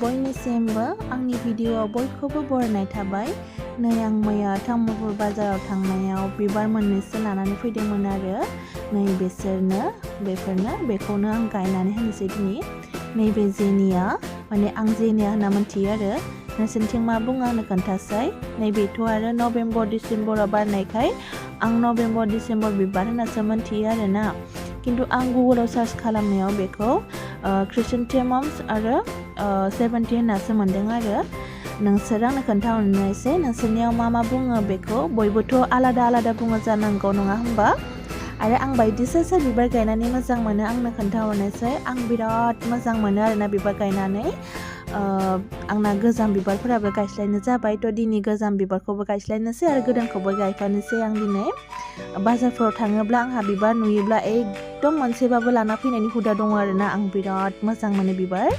बयनिसिमबो आंनि भिडिअ'आव बयखौबो बरायनाय थाबाय। नै आं मैया तामुलपुर बाजाराव थांनायाव बिबार मोननैसो लानानै फैदोंमोन आरो नै बेखौनो आं गायनानै होनोसै दिनै। नैबे जेनिया माने आं जेनिया होनना मिथियो आरो नोंसोरनिथिं मा बुङो आंनो खोन्थासै। नैबेथ' आरो नभेम्बर डिसेम्बराव बारनायखाय आं नभेम्बर डिसेम्बर बिबार होननासो मिथियो आरोना, खिन्थु आं गुगोलाव सार्च खालामनायाव बेखौ क्रिसेन्थेमम्स आरो सेभेन्टी होननासो मोनदों आरो। नोंसोर आंनो खोन्थाहरनायसै नोंसोरनियाव मा बुङो बेखौ। बयबोथ' आलादा आलादा बुङो जानांगौ नङा होमबा? आरो आं बायदि सोर बिबार गायनानै मोजां मोनो आंनो खोन्थाहरनायसै। आं बिराद मोजां मोनो आरोना बिबार गायनानै। आंना गोजाम बिबारफोराबो गायस्लायनो जाबाय, थ' दिनै गोजाम बिबारखौबो गायस्लायनोसै आरो गोदानखौबो गायफानोसै आं दिनै। बाजारफोराव थाङोब्ला आंहा बिबार नुयोब्ला एकदम मोनसेबाबो लाना फैनायनि हुदा दङ आरोना। आं बिराद मोजां मोनो बिबार।